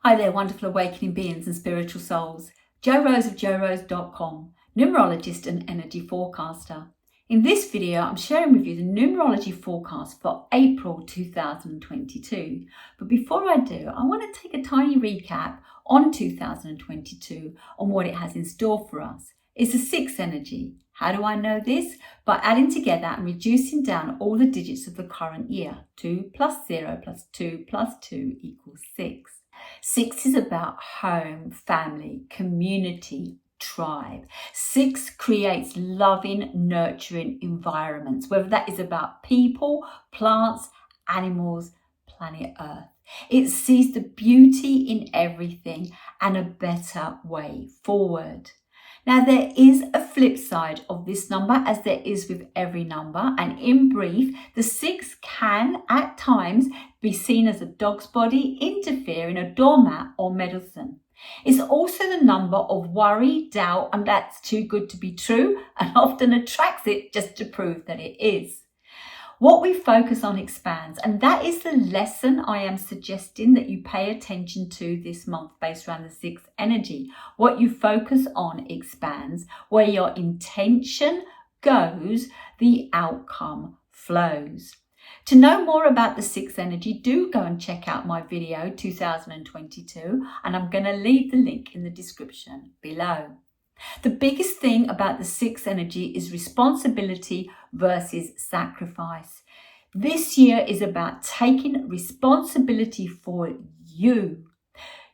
Hi there, wonderful awakening beings and spiritual souls. Jo Rose of JoRose.com, numerologist and energy forecaster. In this video, I'm sharing with you the numerology forecast for April 2022. But before I do, I want to take a tiny recap on 2022 on what it has in store for us. It's a 6 energy. How do I know this? By adding together and reducing down all the digits of the current year. 2 plus 0 plus 2 plus 2 equals 6. 6 is about home, family, community, tribe. 6 creates loving, nurturing environments, whether that is about people, plants, animals, planet Earth. It sees the beauty in everything and a better way forward. Now, there is a flip side of this number, as there is with every number. And in brief, the 6 can, at times, be seen as a dog's body, interfering, a doormat, or medicine. It's also the number of worry, doubt, and that's too good to be true, and often attracts it just to prove that it is. What we focus on expands, and that is the lesson I am suggesting that you pay attention to this month based around the 6th energy. What you focus on expands. Where your intention goes, the outcome flows. To know more about the 6th energy, do go and check out my video 2022, and I'm going to leave the link in the description below. The biggest thing about the 6th energy is responsibility versus sacrifice. This year is about taking responsibility for you.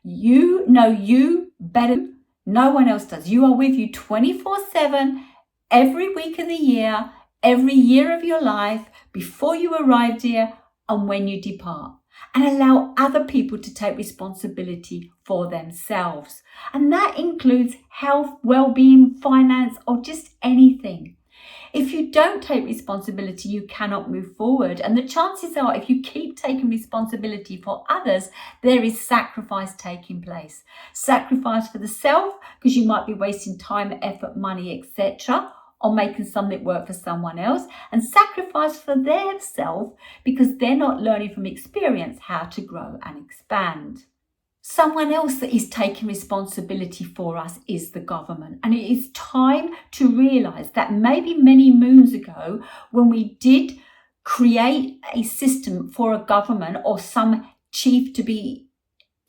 You know you better. No one else does. You are with you 24/7, every week of the year, every year of your life, before you arrived here and when you depart. And allow other people to take responsibility for themselves. And that includes health, well-being, finance, or just anything. If you don't take responsibility, you cannot move forward. And the chances are, if you keep taking responsibility for others, there is sacrifice taking place. Sacrifice for the self, because you might be wasting time, effort, money, etc., or making something work for someone else, and sacrifice for their self because they're not learning from experience how to grow and expand. Someone else that is taking responsibility for us is the government. And it is time to realise that maybe many moons ago, when we did create a system for a government or some chief to be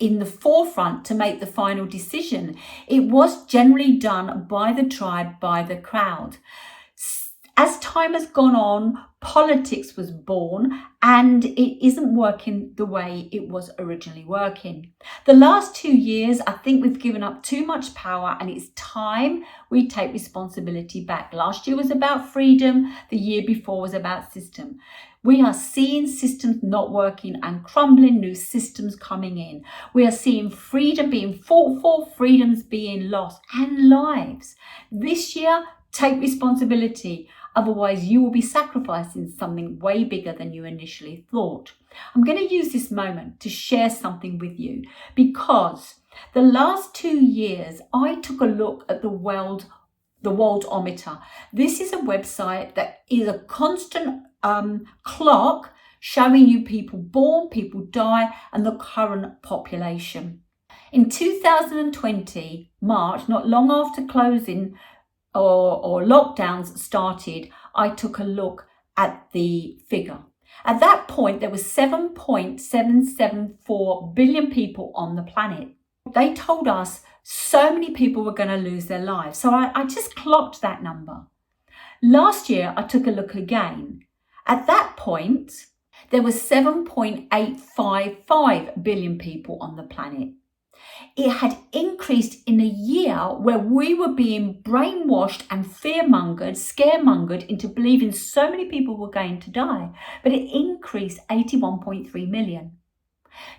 in the forefront to make the final decision, it was generally done by the tribe, by the crowd. As time has gone on, politics was born, and it isn't working the way it was originally working. The last 2 years, I think we've given up too much power, and it's time we take responsibility back. Last year was about freedom. The year before was about system. We are seeing systems not working and crumbling, new systems coming in. We are seeing freedom being fought for, freedoms being lost, and lives. This year, take responsibility. Otherwise, you will be sacrificing something way bigger than you initially thought. I'm going to use this moment to share something with you, because the last 2 years, I took a look at the Worldometer. This is a website that is a constant clock showing you people born, people die, and the current population. In 2020, March, not long after closing or lockdowns started, I took a look at the figure. At that point, there was 7.774 billion people on the planet. They told us so many people were going to lose their lives. So I just clocked that number. Last year, I took a look again. At that point, there was 7.855 billion people on the planet. It had increased in a year where we were being brainwashed and fear-mongered, scaremongered into believing so many people were going to die. But it increased 81.3 million.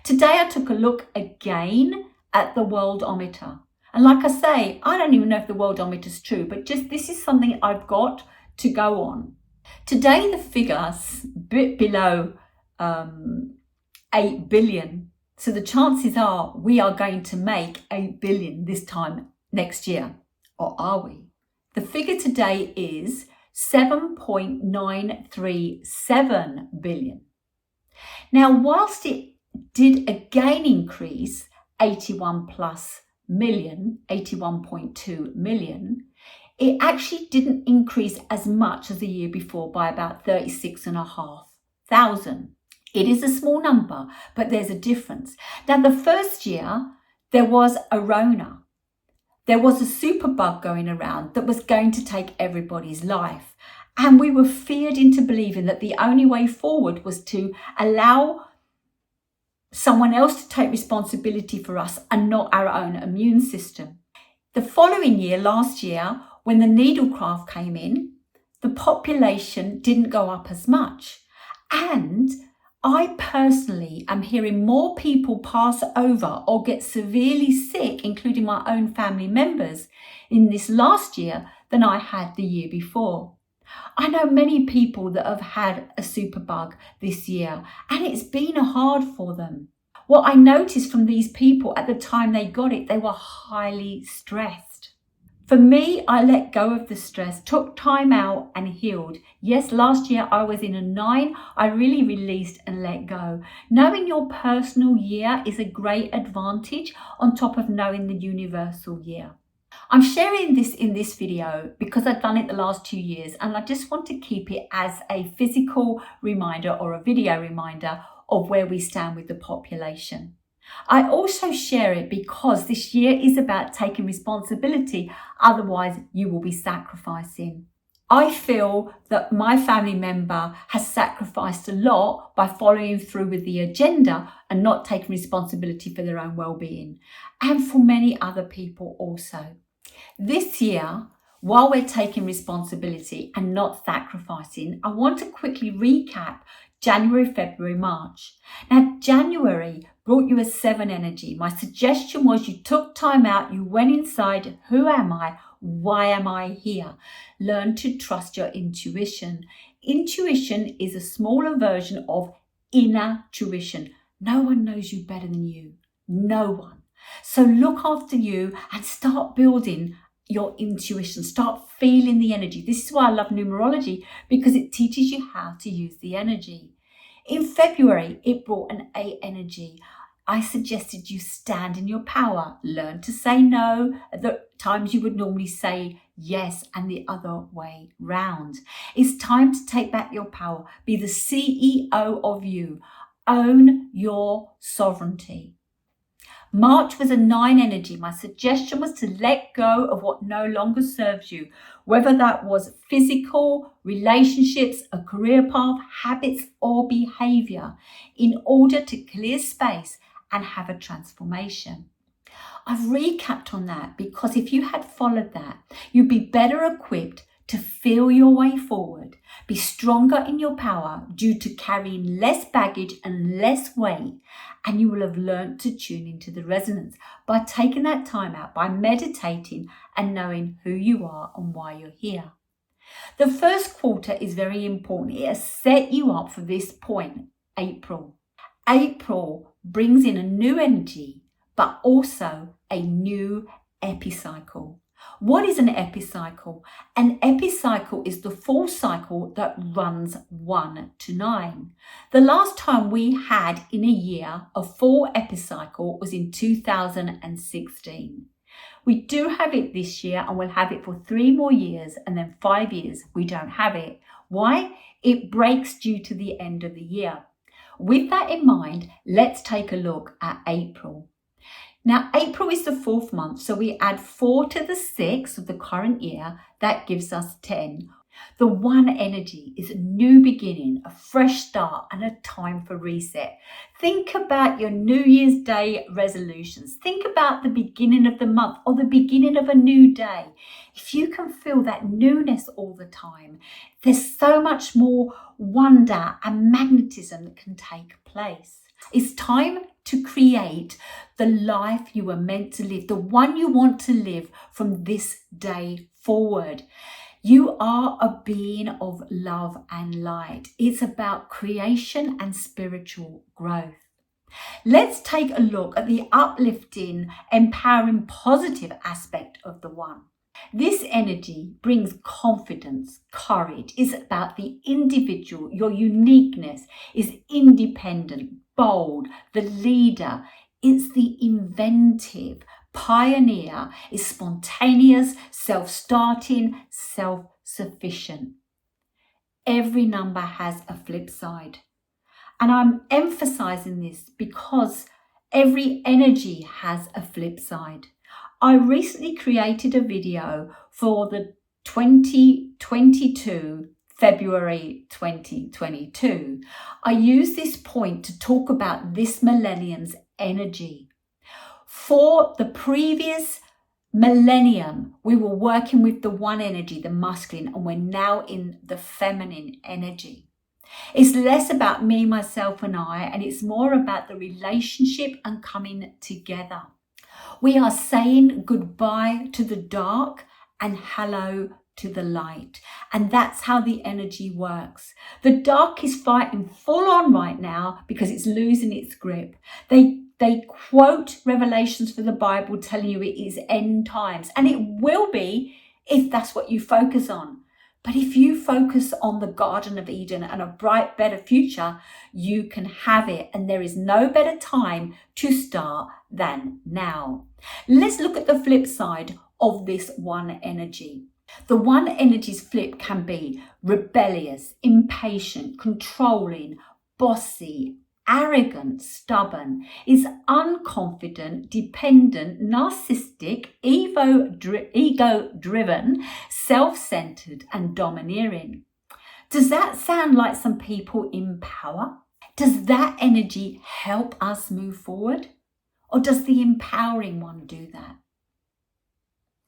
Today, I took a look again at the Worldometer. And like I say, I don't even know if the Worldometer is true, but just this is something I've got to go on. Today, the figure's a bit below 8 billion. So the chances are we are going to make 8 billion this time next year. Or are we? The figure today is 7.937 billion. Now, whilst it did again increase 81 plus million, 81.2 million, it actually didn't increase as much as the year before by about 36,500. It is a small number, but there's a difference. Now, the first year, there was a Rona. There was a superbug going around that was going to take everybody's life. And we were feared into believing that the only way forward was to allow someone else to take responsibility for us and not our own immune system. The following year, last year, when the needlecraft came in, the population didn't go up as much. And I personally am hearing more people pass over or get severely sick, including my own family members, in this last year than I had the year before. I know many people that have had a superbug this year, and it's been hard for them. What I noticed from these people at the time they got it, they were highly stressed. For me, I let go of the stress, took time out and healed. Yes, last year I was in a 9. I really released and let go. Knowing your personal year is a great advantage on top of knowing the universal year. I'm sharing this in this video because I've done it the last 2 years, and I just want to keep it as a physical reminder or a video reminder of where we stand with the population. I also share it because this year is about taking responsibility, otherwise you will be sacrificing. I feel that my family member has sacrificed a lot by following through with the agenda and not taking responsibility for their own well-being, and for many other people also. This year, while we're taking responsibility and not sacrificing, I want to quickly recap January, February, March. Now, January brought you a 7 energy. My suggestion was you took time out, you went inside. Who am I? Why am I here? Learn to trust your intuition. Intuition is a smaller version of inner tuition. No one knows you better than you. No one. So look after you and start building your intuition. Start feeling the energy. This is why I love numerology, because it teaches you how to use the energy. In February, it brought an 8 energy. I suggested you stand in your power, learn to say no at the times you would normally say yes, and the other way round. It's time to take back your power. Be the CEO of you. Own your sovereignty. March was a 9 energy. My suggestion was to let go of what no longer serves you, whether that was physical, relationships, a career path, habits, or behavior, in order to clear space and have a transformation. I've recapped on that because if you had followed that, you'd be better equipped to feel your way forward, be stronger in your power due to carrying less baggage and less weight, and you will have learned to tune into the resonance by taking that time out, by meditating and knowing who you are and why you're here. The first quarter is very important. It has set you up for this point, April. April brings in a new energy, but also a new epicycle. What is an epicycle? An epicycle is the full cycle that runs 1 to 9. The last time we had in a year a full epicycle was in 2016. We do have it this year, and we'll have it for 3 more years, and then 5 years we don't have it. Why? It breaks due to the end of the year. With that in mind, let's take a look at April. Now, April is the 4th month, so we add 4 to the 6 of the current year. That gives us 10. The 1 energy is a new beginning, a fresh start, and a time for reset. Think about your New Year's Day resolutions. Think about the beginning of the month or the beginning of a new day. If you can feel that newness all the time, there's so much more wonder and magnetism that can take place. It's time to create the life you were meant to live, the one you want to live from this day forward. You are a being of love and light. It's about creation and spiritual growth. Let's take a look at the uplifting, empowering, positive aspect of the 1. This energy brings confidence, courage. It's about the individual. Your uniqueness is independent, bold, the leader. It's the inventive, pioneer, is spontaneous, self-starting, self-sufficient. Every number has a flip side. And I'm emphasizing this because every energy has a flip side. I recently created a video for the 2022, February 2022. I use this point to talk about this millennium's energy. For the previous millennium, we were working with the one energy, the masculine, and we're now in the feminine energy. It's less about me, myself, and I, and it's more about the relationship and coming together. We are saying goodbye to the dark and hello to the light. And that's how the energy works. The dark is fighting full on right now because it's losing its grip. They quote revelations for the Bible telling you it is end times, and it will be if that's what you focus on. But if you focus on the Garden of Eden and a bright, better future, you can have it. And there is no better time to start than now. Let's look at the flip side of this one energy. The one energy's flip can be rebellious, impatient, controlling, bossy, arrogant, stubborn, is unconfident, dependent, narcissistic, ego-driven, self-centered, and domineering. Does that sound like some people in power? Does that energy help us move forward? Or does the empowering one do that?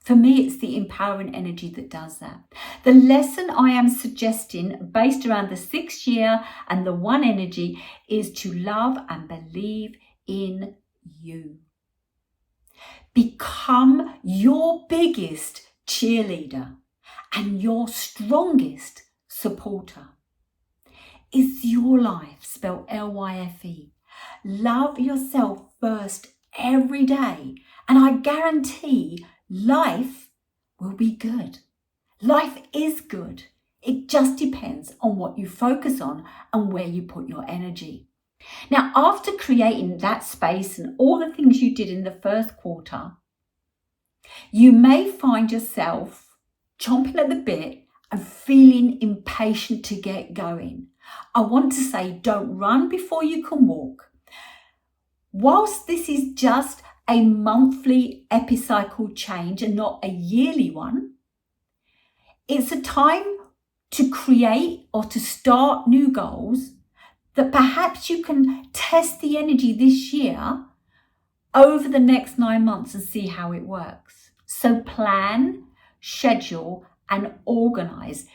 For me, it's the empowering energy that does that. The lesson I am suggesting, based around the 6th year and the one energy, is to love and believe in you. Become your biggest cheerleader and your strongest supporter. It's your life, spelled L-Y-F-E. Love yourself first every day, and I guarantee life will be good. Life is good. It just depends on what you focus on and where you put your energy. Now, after creating that space and all the things you did in the first quarter, you may find yourself chomping at the bit and feeling impatient to get going. I want to say, don't run before you can walk. Whilst this is just a monthly epicycle change and not a yearly one, it's a time to create or to start new goals that perhaps you can test the energy this year over the next 9 months and see how it works. So plan, schedule, and organize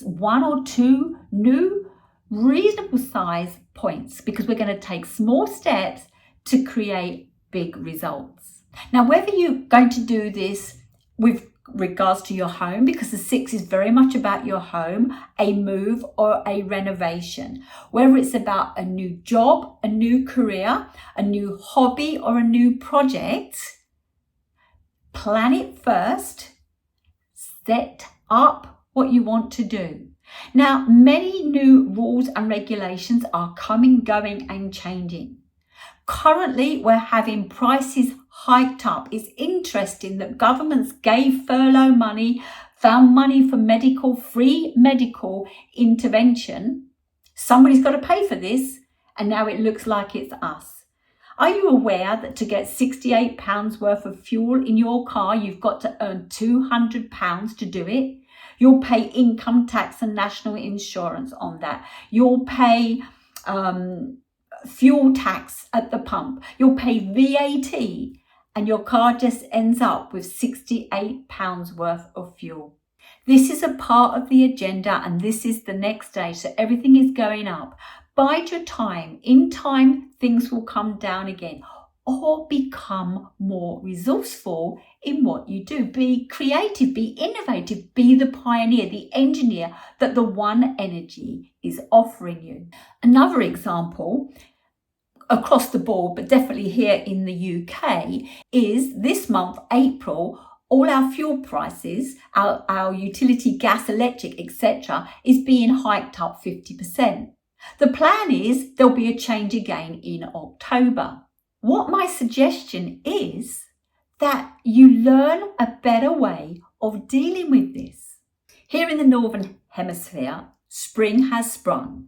1 or 2 new reasonable size points, because we're going to take small steps to create big results. Now, whether you're going to do this with regards to your home, because the 6 is very much about your home, a move or a renovation, whether it's about a new job, a new career, a new hobby, or a new project, plan it first, set up what you want to do. Now, many new rules and regulations are coming, going, and changing. Currently, we're having prices hiked up. It's interesting that governments gave furlough money, found money for free medical intervention. Somebody's got to pay for this, and now it looks like it's us. Are you aware that to get £68 worth of fuel in your car, you've got to earn £200 to do it? You'll pay income tax and national insurance on that. You'll pay fuel tax at the pump. You'll pay VAT, and your car just ends up with £68 worth of fuel. This is a part of the agenda, and this is the next stage. So everything is going up. Bide your time. In time, things will come down again, or become more resourceful in what you do. Be creative, be innovative, be the pioneer, the engineer that the one energy is offering you. Another example across the board, but definitely here in the UK, is this month, April, all our fuel prices, our utility, gas, electric, etc., is being hiked up 50%. The plan is there'll be a change again in October. What my suggestion is that you learn a better way of dealing with this. Here in the Northern Hemisphere, spring has sprung.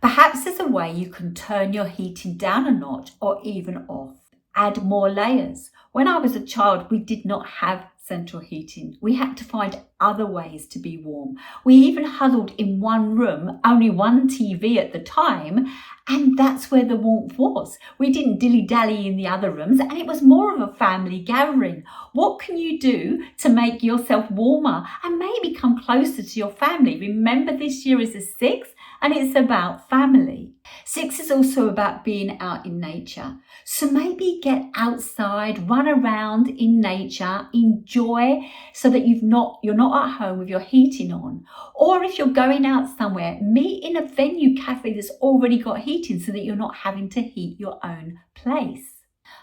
Perhaps there's a way you can turn your heating down a notch or even off. Add more layers. When I was a child, we did not have central heating. We had to find other ways to be warm. We even huddled in one room, only one TV at the time, and that's where the warmth was. We didn't dilly-dally in the other rooms, and it was more of a family gathering. What can you do to make yourself warmer and maybe come closer to your family? Remember, this year is the 6th, and it's about family. 6 is also about being out in nature. So maybe get outside, run around in nature, enjoy so that you're not at home with your heating on. Or if you're going out somewhere, meet in a venue cafe that's already got heating so that you're not having to heat your own place.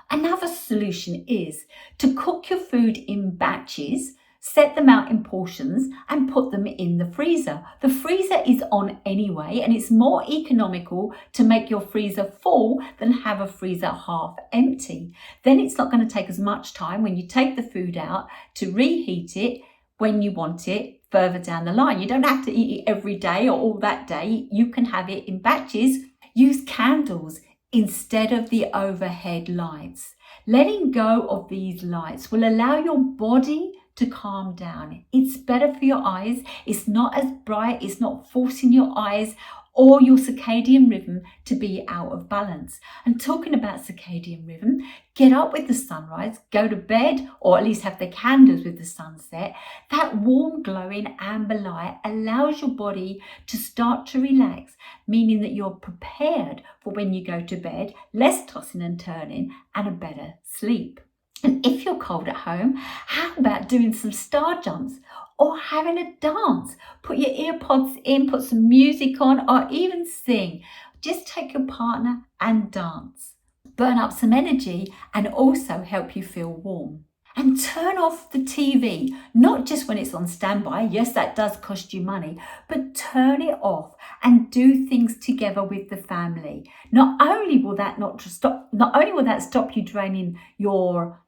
Another solution is to cook your food in batches. Set them out in portions and put them in the freezer. The freezer is on anyway, and it's more economical to make your freezer full than have a freezer half empty. Then it's not going to take as much time when you take the food out to reheat it when you want it further down the line. You don't have to eat it every day or all that day. You can have it in batches. Use candles instead of the overhead lights. Letting go of these lights will allow your body to calm down. It's better for your eyes. It's not as bright. It's not forcing your eyes or your circadian rhythm to be out of balance. And talking about circadian rhythm, get up with the sunrise, go to bed, or at least have the candles with the sunset. That warm, glowing amber light allows your body to start to relax, meaning that you're prepared for when you go to bed, less tossing and turning, and a better sleep. And if you're cold at home, how about doing some star jumps or having a dance? Put your earpods in, put some music on, or even sing. Just take your partner and dance. Burn up some energy and also help you feel warm. And turn off the TV, not just when it's on standby. Yes, that does cost you money, but turn it off and do things together with the family. Not only will that stop you draining your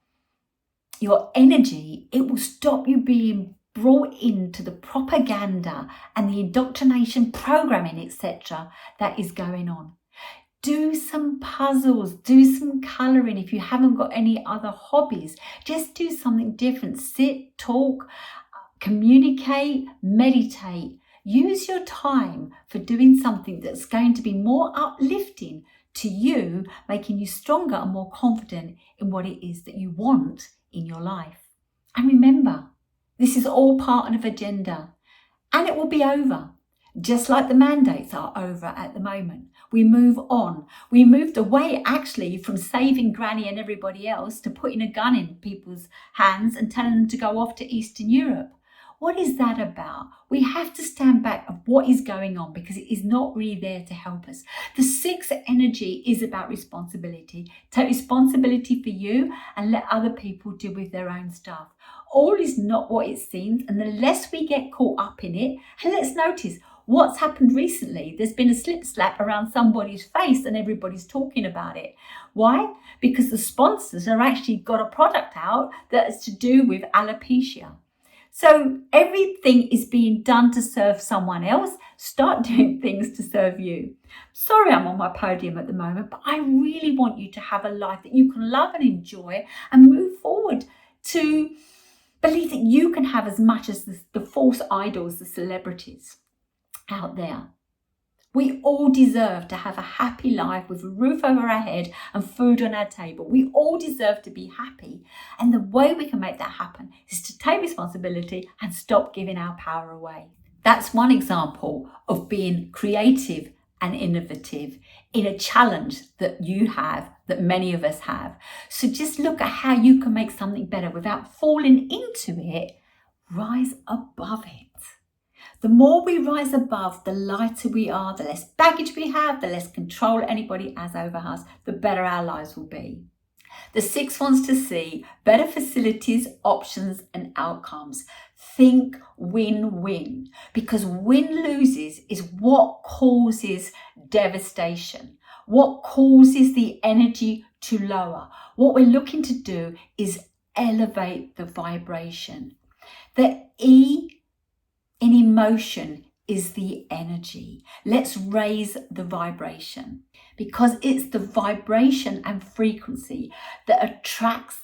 energy, it will stop you being brought into the propaganda and the indoctrination programming, etc., that is going on. Do some puzzles, do some colouring. If you haven't got any other hobbies, just do something different. Sit, talk, communicate, meditate. Use your time for doing something that's going to be more uplifting to you, making you stronger and more confident in what it is that you want in your life. And remember, this is all part of an agenda, and it will be over, just like the mandates are over at the moment. We move on. We moved away actually from saving Granny and everybody else to putting a gun in people's hands and telling them to go off to Eastern Europe. What is that about? We have to stand back of what is going on because it is not really there to help us. The 6th energy is about responsibility. Take responsibility for you and let other people deal with their own stuff. All is not what it seems, and the less we get caught up in it, and let's notice what's happened recently. There's been a slip slap around somebody's face and everybody's talking about it. Why? Because the sponsors have actually got a product out that is to do with alopecia. So everything is being done to serve someone else. Start doing things to serve you. Sorry I'm on my podium at the moment, but I really want you to have a life that you can love and enjoy and move forward to believe that you can have as much as the false idols, the celebrities out there. We all deserve to have a happy life with a roof over our head and food on our table. We all deserve to be happy. And the way we can make that happen is to take responsibility and stop giving our power away. That's one example of being creative and innovative in a challenge that you have, that many of us have. So just look at how you can make something better without falling into it. Rise above it. The more we rise above, the lighter we are, the less baggage we have, the less control anybody has over us, the better our lives will be. The 6th wants to see better facilities, options and outcomes. Think win-win, because win-loses is what causes devastation, what causes the energy to lower. What we're looking to do is elevate the vibration. The E in emotion is the energy. Let's raise the vibration, because it's the vibration and frequency that attracts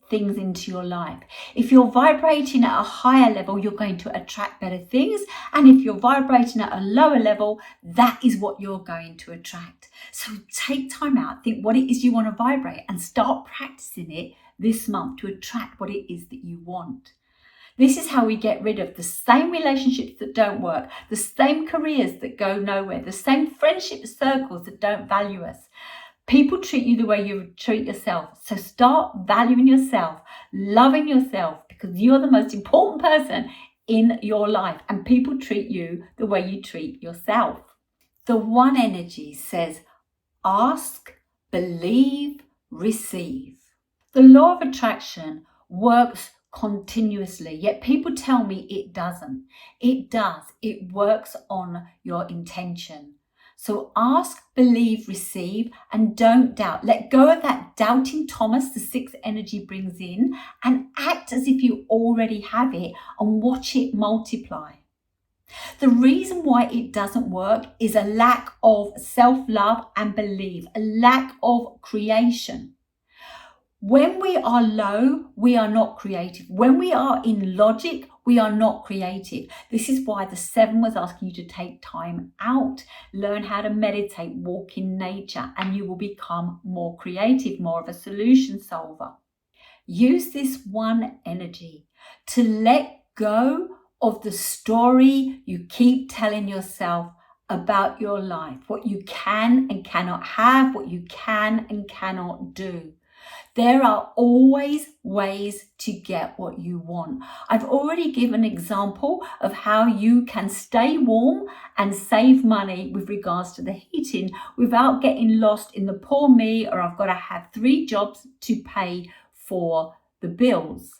things into your life. If you're vibrating at a higher level, you're going to attract better things. And if you're vibrating at a lower level, that is what you're going to attract. So take time out, think what it is you want to vibrate, and start practicing it this month to attract what it is that you want. This is how we get rid of the same relationships that don't work, the same careers that go nowhere, the same friendship circles that don't value us. People treat you the way you treat yourself. So start valuing yourself, loving yourself, because you're the most important person in your life, and people treat you the way you treat yourself. The one energy says, ask, believe, receive. The law of attraction works continuously, yet people tell me it doesn't. It does. It works on your intention. So ask, believe, receive, and don't doubt. Let go of that doubting Thomas the sixth energy brings in, and act as if you already have it and watch it multiply. The reason why it doesn't work is a lack of self-love and belief, a lack of creation. When we are low, we are not creative. When we are in logic, we are not creative. This is why the 7 was asking you to take time out, learn how to meditate, walk in nature, and you will become more creative, more of a solution solver. Use this one energy to let go of the story you keep telling yourself about your life, what you can and cannot have, what you can and cannot do. There are always ways to get what you want. I've already given an example of how you can stay warm and save money with regards to the heating without getting lost in the poor me, or I've got to have 3 jobs to pay for the bills.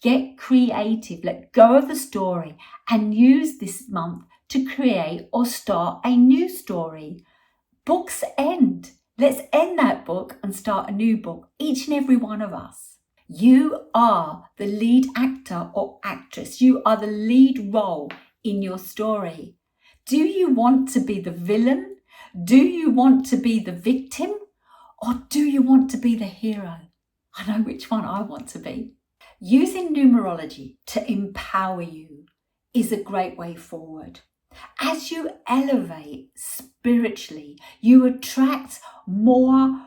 Get creative, let go of the story, and use this month to create or start a new story. Books end. Let's end that book and start a new book, each and every one of us. You are the lead actor or actress. You are the lead role in your story. Do you want to be the villain? Do you want to be the victim? Or do you want to be the hero? I know which one I want to be. Using numerology to empower you is a great way forward. As you elevate spiritually, you attract more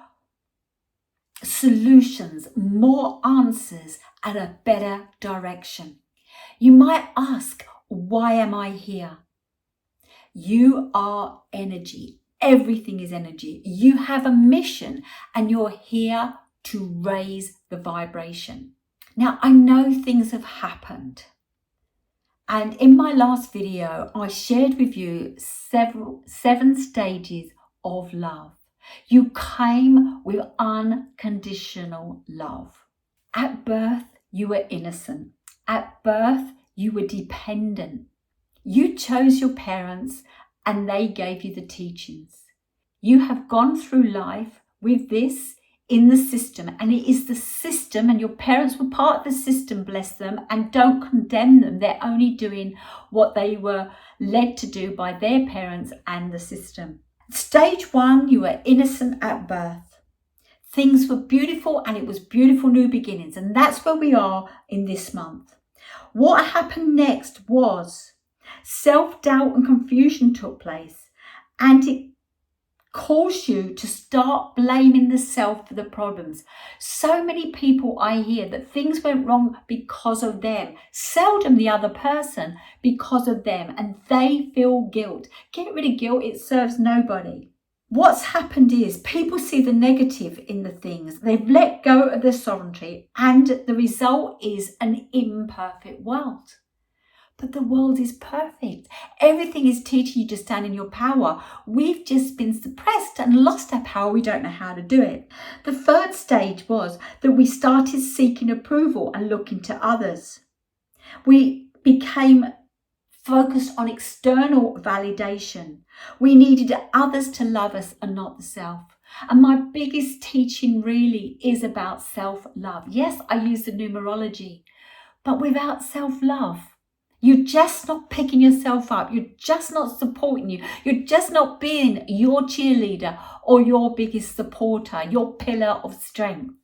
solutions, more answers, and a better direction. You might ask, why am I here? You are energy. Everything is energy. You have a mission, and you're here to raise the vibration. Now, I know things have happened. And in my last video, I shared with you 7 stages of love. You came with unconditional love. At birth, you were innocent. At birth, you were dependent. You chose your parents and they gave you the teachings. You have gone through life with this in the system, and it is the system, and your parents were part of the system, bless them, and don't condemn them. They're only doing what they were led to do by their parents and the system. Stage 1, you were innocent at birth. Things were beautiful, and it was beautiful new beginnings, and that's where we are in this month. What happened next was self-doubt and confusion took place, and it caused you to start blaming the self for the problems. So many people I hear that things went wrong because of them, seldom the other person, because of them, and they feel guilt. Get rid of guilt, it serves nobody. What's happened is people see the negative in the things. They've let go of their sovereignty, and the result is an imperfect world. But the world is perfect. Everything is teaching you to stand in your power. We've just been suppressed and lost our power. We don't know how to do it. The 3rd stage was that we started seeking approval and looking to others. We became focused on external validation. We needed others to love us and not the self. And my biggest teaching really is about self-love. Yes, I use the numerology, but without self-love, you're just not picking yourself up. You're just not supporting you. You're just not being your cheerleader or your biggest supporter, your pillar of strength.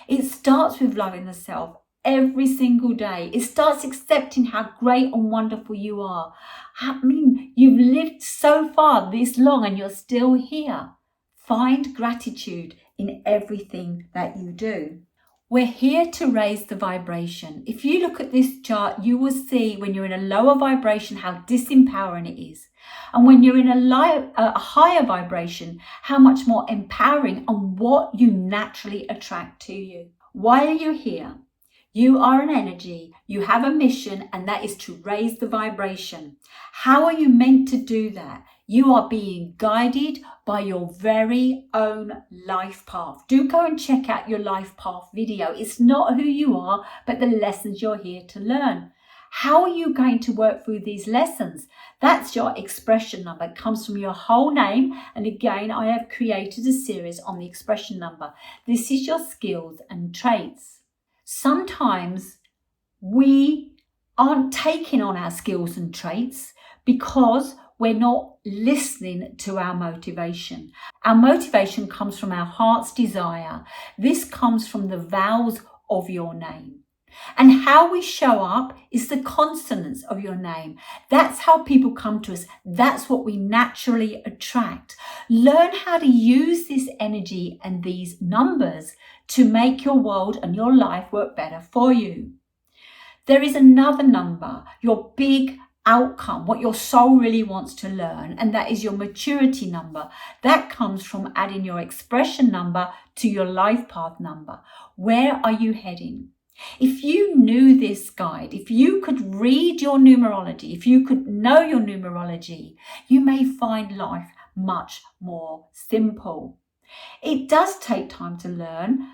It starts with loving the self every single day. It starts accepting how great and wonderful you are. I mean, you've lived so far this long and you're still here. Find gratitude in everything that you do. We're here to raise the vibration. If you look at this chart, you will see when you're in a lower vibration how disempowering it is. And when you're in a higher vibration, how much more empowering and what you naturally attract to you. Why are you here? You are an energy, you have a mission, and that is to raise the vibration. How are you meant to do that? You are being guided by your very own life path. Do go and check out your life path video. It's not who you are, but the lessons you're here to learn. How are you going to work through these lessons? That's your expression number. It comes from your whole name. And again, I have created a series on the expression number. This is your skills and traits. Sometimes we aren't taking on our skills and traits because we're not listening to our motivation. Our motivation comes from our heart's desire. This comes from the vowels of your name. And how we show up is the consonants of your name. That's how people come to us. That's what we naturally attract. Learn how to use this energy and these numbers to make your world and your life work better for you. There is another number, your big outcome, what your soul really wants to learn, and that is your maturity number. That comes from adding your expression number to your life path number. Where are you heading? If you knew this guide, if you could read your numerology, if you could know your numerology, you may find life much more simple. It does take time to learn.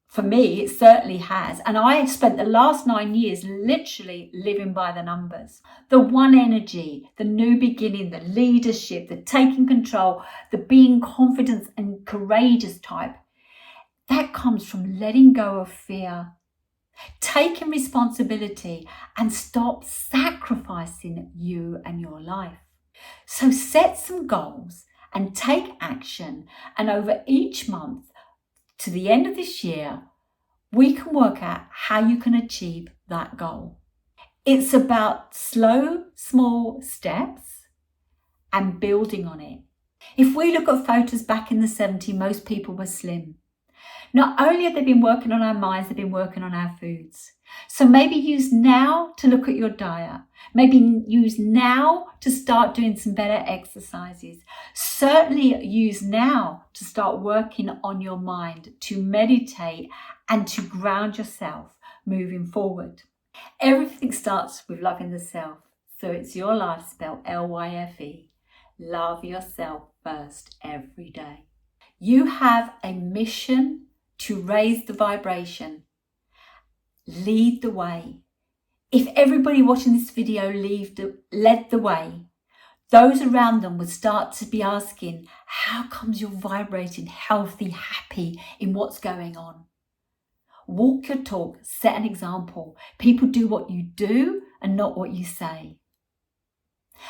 For me, it certainly has. And I have spent the last 9 years literally living by the numbers. The one energy, the new beginning, the leadership, the taking control, the being confident and courageous type, that comes from letting go of fear, taking responsibility, and stop sacrificing you and your life. So set some goals and take action. And over each month, to the end of this year, we can work out how you can achieve that goal. It's about slow, small steps and building on it. If we look at photos back in the 70s, most people were slim. Not only have they been working on our minds, they've been working on our foods. So maybe use now to look at your diet. Maybe use now to start doing some better exercises. Certainly use now to start working on your mind, to meditate and to ground yourself moving forward. Everything starts with loving the self. So it's your life, spelled L-Y-F-E. Love yourself first every day. You have a mission to raise the vibration. Lead the way. If everybody watching this video led the way, those around them would start to be asking, how comes you're vibrating healthy, happy in what's going on? Walk your talk, set an example. People do what you do and not what you say.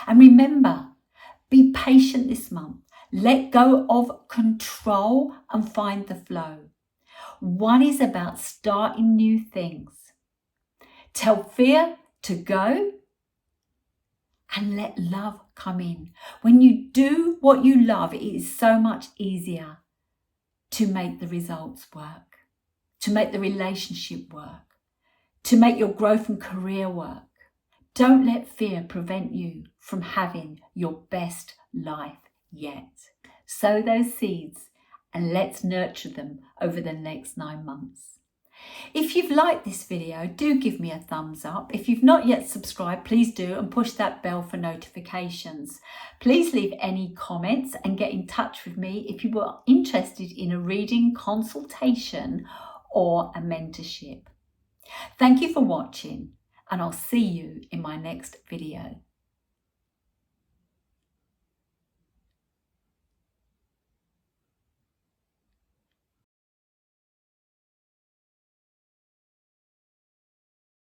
And remember, be patient this month. Let go of control and find the flow. One is about starting new things. Tell fear to go and let love come in. When you do what you love, it is so much easier to make the results work, to make the relationship work, to make your growth and career work. Don't let fear prevent you from having your best life yet. Sow those seeds and let's nurture them over the next 9 months. If you've liked this video, do give me a thumbs up. If you've not yet subscribed, please do, and push that bell for notifications. Please leave any comments and get in touch with me if you are interested in a reading, consultation or a mentorship. Thank you for watching, and I'll see you in my next video.